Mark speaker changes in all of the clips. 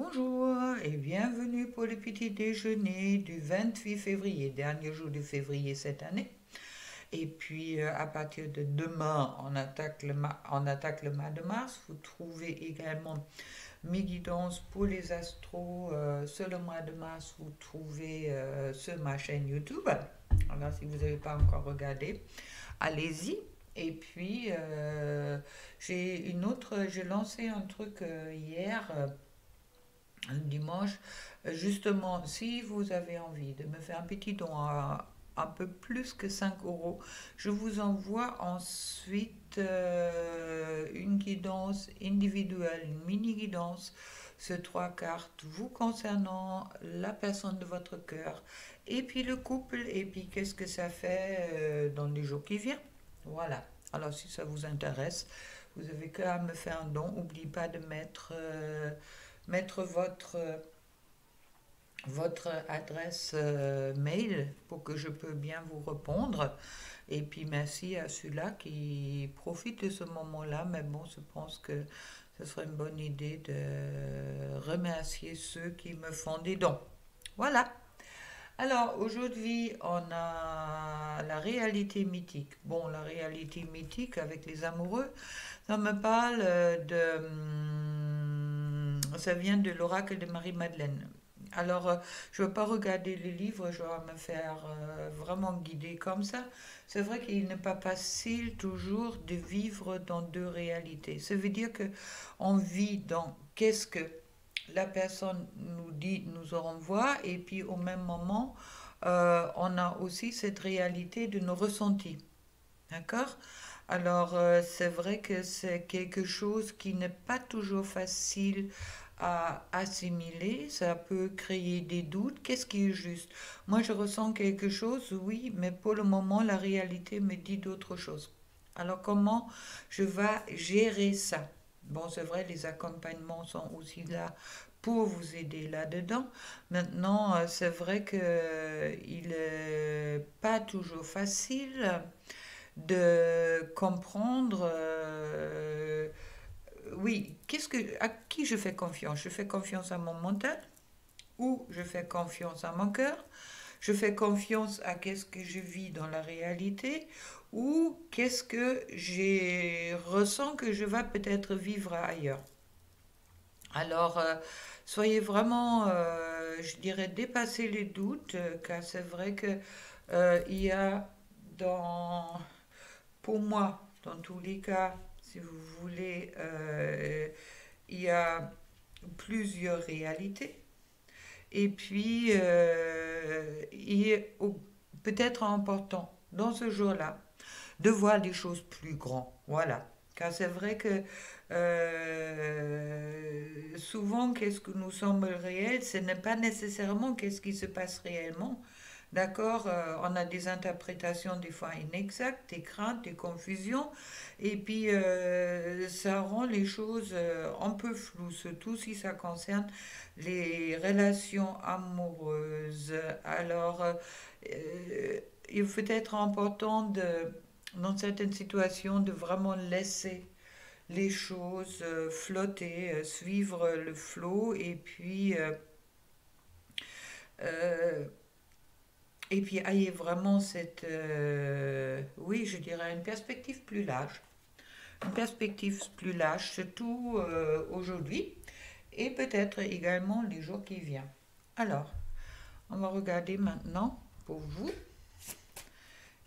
Speaker 1: Bonjour et bienvenue pour le petit déjeuner du 28 février, dernier jour de février cette année. Et puis à partir de demain, on attaque le mois de mars. Vous trouvez également mes guidances pour les astros sur le mois de mars. Vous trouvez sur ma chaîne YouTube. Alors si vous n'avez pas encore regardé, allez-y. Et puis j'ai lancé un truc hier. Dimanche, justement, si vous avez envie de me faire un petit don à un peu plus que 5 euros, je vous envoie ensuite une guidance individuelle, une mini guidance sur 3 cartes vous concernant la personne de votre cœur et puis le couple et puis qu'est-ce que ça fait dans les jours qui viennent. Voilà. Alors si ça vous intéresse, vous avez qu'à me faire un don. N'oubliez pas de mettre votre adresse mail pour que je peux bien vous répondre. Et puis merci à ceux-là qui profitent de ce moment-là. Mais bon, je pense que ce serait une bonne idée de remercier ceux qui me font des dons. Voilà. Alors aujourd'hui, on a la réalité mythique. Bon, la réalité mythique avec les amoureux, ça me parle ça vient de l'oracle de Marie-Madeleine. Alors, je ne veux pas regarder les livres, je vais me faire vraiment guider comme ça. C'est vrai qu'il n'est pas facile toujours de vivre dans deux réalités. Ça veut dire que on vit dans qu'est-ce que la personne nous dit, nous renvoie, et puis au même moment, on a aussi cette réalité de nos ressentis. D'accord? Alors, c'est vrai que c'est quelque chose qui n'est pas toujours facile à assimiler. Ça peut créer des doutes. Qu'est-ce qui est juste? Moi, je ressens quelque chose, oui, mais pour le moment, la réalité me dit d'autre chose. Alors, comment je vais gérer ça? Bon, c'est vrai, les accompagnements sont aussi là pour vous aider là-dedans. Maintenant, c'est vrai que il n'est pas toujours facile de comprendre, oui, à qui je fais confiance? Je fais confiance à mon mental ou je fais confiance à mon cœur? Je fais confiance à qu'est-ce que je vis dans la réalité ou qu'est-ce que j'ai ressens que je vais peut-être vivre ailleurs. Alors, soyez vraiment, je dirais, dépasser les doutes, car c'est vrai que il y a dans pour moi, dans tous les cas, si vous voulez, il y a plusieurs réalités. Et puis, il est peut-être important, dans ce jour-là, de voir les choses plus grandes. Voilà. Car c'est vrai que souvent, qu'est-ce que nous semble réel, ce n'est pas nécessairement qu'est-ce qui se passe réellement. D'accord. On a des interprétations des fois inexactes, des craintes, des confusions, et puis ça rend les choses un peu floues, surtout si ça concerne les relations amoureuses. Alors, il peut être important dans certaines situations, de vraiment laisser les choses flotter, suivre le flot, euh, et puis ayez vraiment oui, je dirais une perspective plus large. Une perspective plus large, surtout aujourd'hui, et peut-être également les jours qui viennent. Alors, on va regarder maintenant pour vous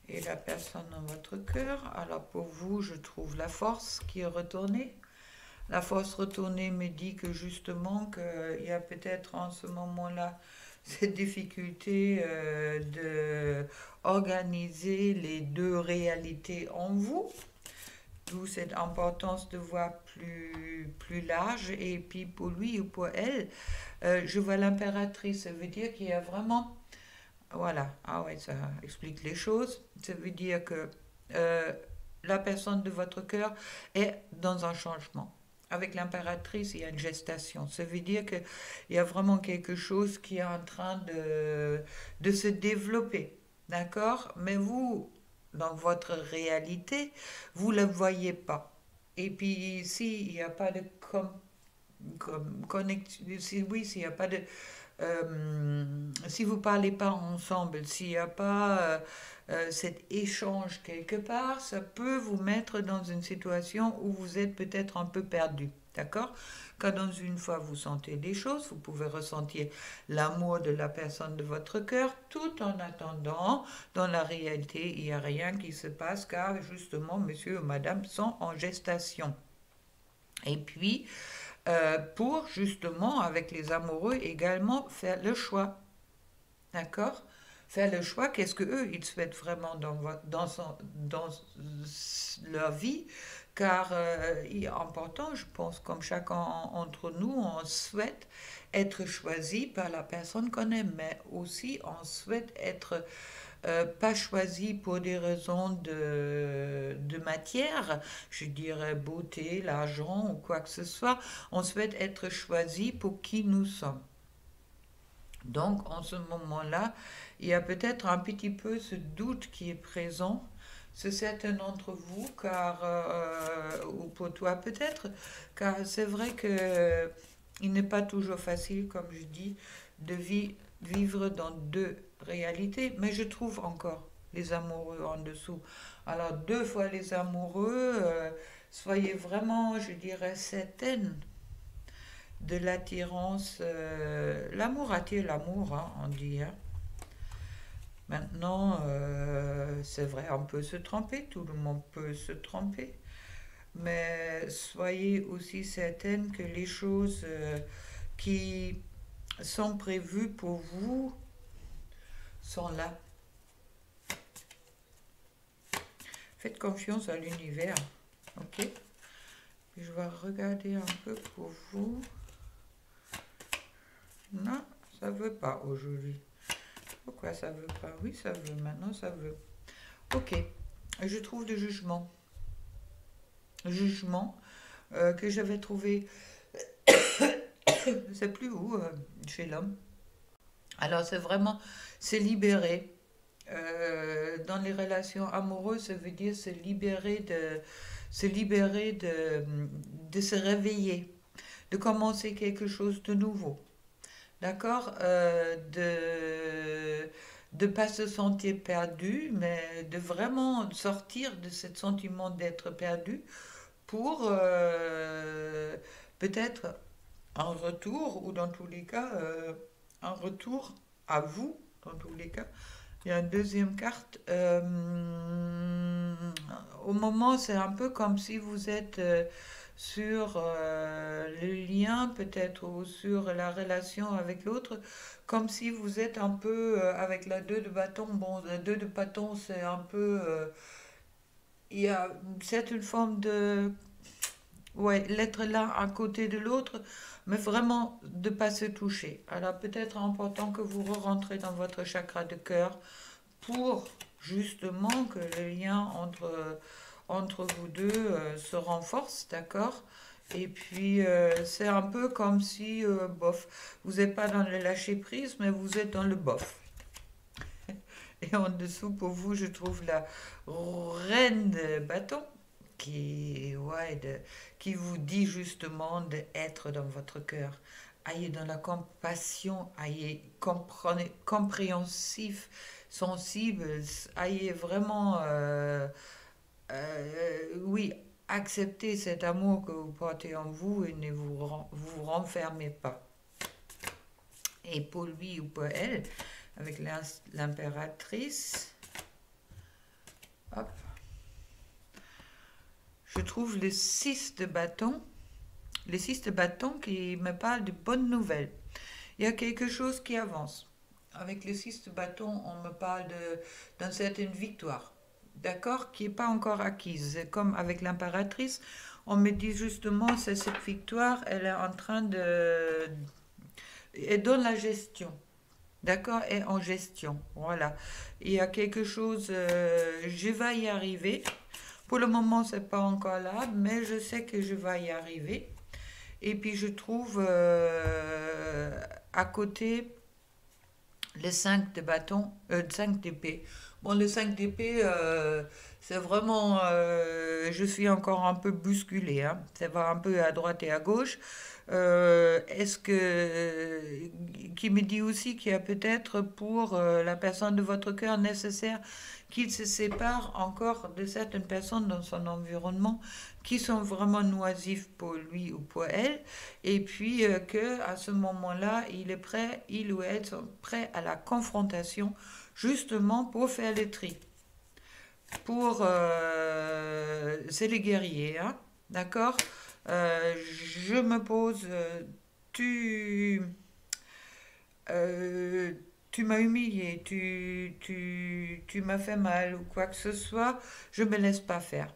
Speaker 1: et la personne dans votre cœur. Alors pour vous, je trouve la force qui est retournée. La force retournée me dit que justement qu'il y a peut-être en ce moment-là cette difficulté de organiser les deux réalités en vous, d'où cette importance de voir plus large. Et puis pour lui ou pour elle, je vois l'impératrice. Ça veut dire qu'il y a vraiment... Voilà, ah ouais, ça explique les choses. Ça veut dire que euh, la personne de votre cœur est dans un changement. Avec l'impératrice, il y a une gestation. Ça veut dire qu'il y a vraiment quelque chose qui est en train de se développer. D'accord? Mais vous, dans votre réalité, vous ne le voyez pas. Et puis ici, il n'y a pas oui, s'il n'y a pas de, si vous parlez pas ensemble, s'il n'y a pas cet échange quelque part, ça peut vous mettre dans une situation où vous êtes peut-être un peu perdu. D'accord? Quand dans une fois vous sentez des choses, vous pouvez ressentir l'amour de la personne de votre cœur, tout en attendant, dans la réalité, il n'y a rien qui se passe car justement, monsieur ou madame sont en gestation. Et puis, pour justement, avec les amoureux également, faire le choix. D'accord? Faire le choix, qu'est-ce que eux, ils souhaitent vraiment dans leur vie, car il est important, je pense, comme chacun entre nous, on souhaite être choisi par la personne qu'on aime, mais aussi on souhaite être pas choisi pour des raisons de matière, je dirais beauté, l'argent ou quoi que ce soit, on souhaite être choisi pour qui nous sommes. Donc, en ce moment-là, il y a peut-être un petit peu ce doute qui est présent. C'est certains d'entre vous, car, ou pour toi peut-être, car c'est vrai que il n'est pas toujours facile, comme je dis, de vivre dans deux réalités, mais je trouve encore les amoureux en dessous. Alors, deux fois les amoureux, soyez vraiment, je dirais, certaines de l'attirance. L'amour attire l'amour, hein, on dit. Hein. Maintenant, c'est vrai, on peut se tromper, tout le monde peut se tromper, mais soyez aussi certaine que les choses qui sont prévues pour vous sont là. Faites confiance à l'univers, ok? Je vais regarder un peu pour vous. Non, ça ne veut pas aujourd'hui. Pourquoi ça veut pas? Oui, ça veut. Maintenant, ça veut. Ok. Je trouve le jugement. Jugement que j'avais trouvé, je sais plus où, chez l'homme. Alors, c'est vraiment, c'est libérer. Dans les relations amoureuses, ça veut dire se libérer de se réveiller, de commencer quelque chose de nouveau. D'accord? De pas se sentir perdu, mais de vraiment sortir de ce sentiment d'être perdu pour peut-être un retour, ou dans tous les cas, un retour à vous, dans tous les cas. Il y a une deuxième carte. Au moment, c'est un peu comme si vous êtes sur le lien, peut-être, ou sur la relation avec l'autre, comme si vous êtes un peu avec la deux de bâton. Bon, la deux de bâton, c'est un peu. Il y a c'est une forme de. Ouais, l'être l'un à côté de l'autre, mais vraiment de pas se toucher. Alors peut-être important que vous rentrez dans votre chakra de cœur pour justement que le lien entre vous deux se renforce, d'accord? Et puis c'est un peu comme si, bof, vous n'êtes pas dans le lâcher prise, mais vous êtes dans le bof. Et en dessous, pour vous, je trouve la reine de bâton ouais, qui vous dit justement d'être dans votre cœur. Ayez dans la compassion, ayez compréhensif, sensible, ayez vraiment, oui, acceptez cet amour que vous portez en vous et ne vous renfermez pas. Et pour lui ou pour elle, avec l'impératrice, hop, je trouve le 6 de bâton, les 6 de bâton qui me parlent de bonnes nouvelles. Il y a quelque chose qui avance. Avec le 6 de bâton, on me parle d'une certaine victoire, d'accord, qui n'est pas encore acquise. Comme avec l'impératrice, on me dit justement, c'est cette victoire, elle est en train de. Elle donne la gestion. D'accord? Et en gestion. Voilà. Il y a quelque chose, je vais y arriver. Pour le moment, c'est pas encore là, mais je sais que je vais y arriver. Et puis, je trouve à côté les 5 de bâton, 5 d'épée. Bon, le 5 d'épée, c'est vraiment... je suis encore un peu bousculée, hein. Ça va un peu à droite et à gauche. Est-ce que... qui me dit aussi qu'il y a peut-être pour la personne de votre cœur nécessaire qu'il se sépare encore de certaines personnes dans son environnement qui sont vraiment noisifs pour lui ou pour elle, et puis que à ce moment-là, il est prêt, il ou elle sont prêts à la confrontation justement pour faire le tri. Pour, c'est les guerriers, hein, d'accord. Je me pose, tu, euh, tu m'as humilié, tu m'as fait mal ou quoi que ce soit, je me laisse pas faire.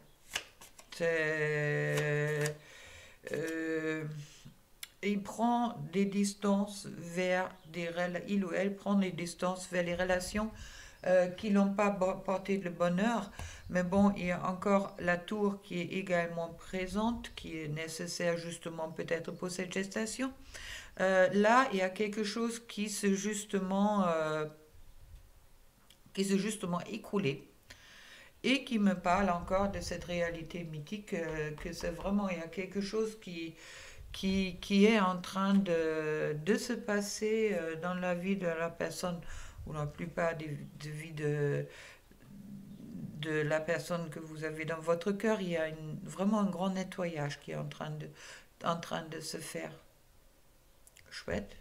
Speaker 1: C'est, euh, il prend des distances vers il ou elle prend des distances vers les relations qui n'ont pas porté le bonheur. Mais bon, il y a encore la tour qui est également présente, qui est nécessaire justement peut-être pour cette gestation. Là, il y a quelque chose qui s'est justement écoulé et qui me parle encore de cette réalité mythique, que c'est vraiment, il y a quelque chose qui est en train de se passer dans la vie de la personne, ou la plupart des vies de la personne que vous avez dans votre cœur. Il y a vraiment un grand nettoyage qui est en train de se faire. Chouette.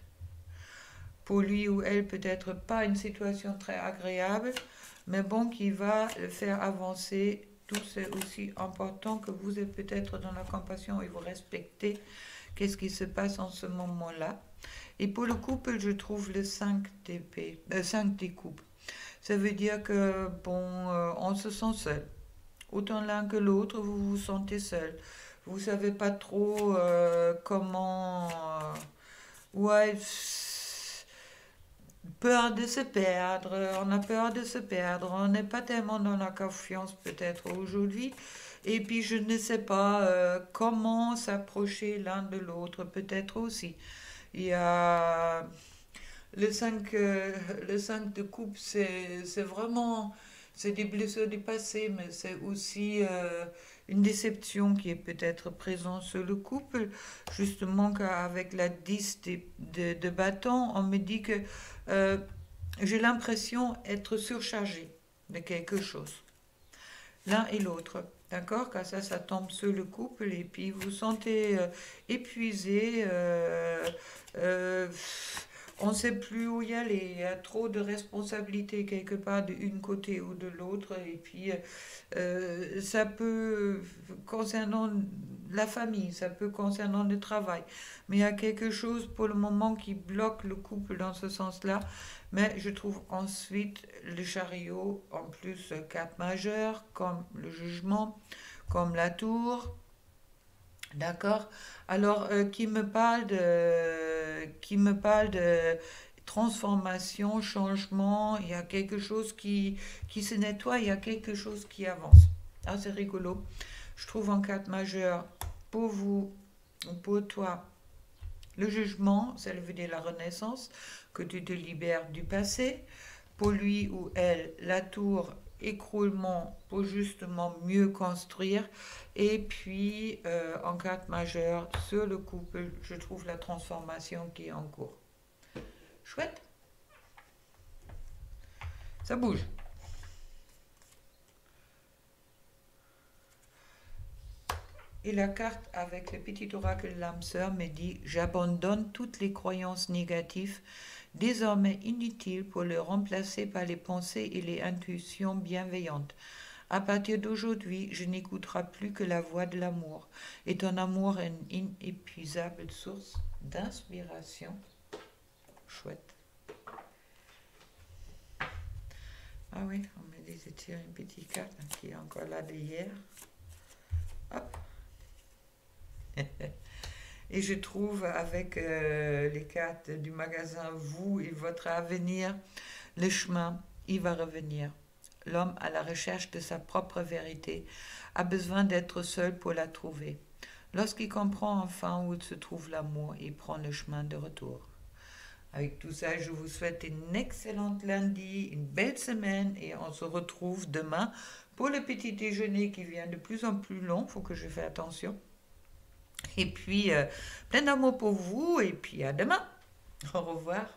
Speaker 1: Pour lui ou elle, peut-être pas une situation très agréable, mais bon, qui va le faire avancer. Tout c'est aussi important que vous êtes peut-être dans la compassion et vous respectez qu'est-ce qui se passe en ce moment-là. Et pour le couple, je trouve le 5 d'épée, 5 des coupes. Ça veut dire que, bon, on se sent seul. Autant l'un que l'autre, vous vous sentez seul. Vous savez pas trop comment... ouais, peur de se perdre, on a peur de se perdre, on n'est pas tellement dans la confiance peut-être aujourd'hui. Et puis je ne sais pas comment s'approcher l'un de l'autre, peut-être aussi. Il y a le 5 le 5 de coupe, c'est vraiment, c'est des blessures du passé, mais c'est aussi une déception qui est peut-être présente sur le couple. Justement, qu'avec la 10 de bâton, on me dit que euh, j'ai l'impression d'être surchargée de quelque chose, l'un et l'autre. D'accord? Car ça tombe sur le couple et puis vous sentez épuisé. Euh, on ne sait plus où y aller. Il y a trop de responsabilités quelque part d'une côté ou de l'autre. Et puis ça peut concernant la famille, ça peut concernant le travail. Mais il y a quelque chose pour le moment qui bloque le couple dans ce sens-là. Mais je trouve ensuite le chariot, en plus quatre majeurs, comme le jugement, comme la tour, d'accord? Alors, qui me parle de transformation, changement, il y a quelque chose qui se nettoie, il y a quelque chose qui avance. Ah, c'est rigolo. Je trouve en quatre majeurs, pour vous, pour toi, le jugement, ça veut dire la renaissance, que tu te libères du passé. Pour lui ou elle, la tour, écroulement pour justement mieux construire. Et puis, en carte majeure, sur le couple, je trouve la transformation qui est en cours. Chouette, ça bouge. Et la carte avec le petit oracle de l'âme sœur me dit: j'abandonne toutes les croyances négatives, désormais inutiles, pour les remplacer par les pensées et les intuitions bienveillantes. À partir d'aujourd'hui, je n'écouterai plus que la voix de l'amour. Et ton amour est une inépuisable source d'inspiration. Chouette. Ah oui, on me dit de tirer une petite carte qui est encore là d'hier. Hop. Et je trouve avec les cartes du magasin Vous et votre avenir, le chemin, il va revenir. L'homme à la recherche de sa propre vérité a besoin d'être seul pour la trouver. Lorsqu'il comprend enfin où se trouve l'amour, il prend le chemin de retour. Avec tout ça, je vous souhaite une excellente lundi, une belle semaine et on se retrouve demain pour le petit déjeuner qui vient de plus en plus long. Il faut que je fasse attention. Et puis, plein d'amour pour vous et puis à demain. Au revoir.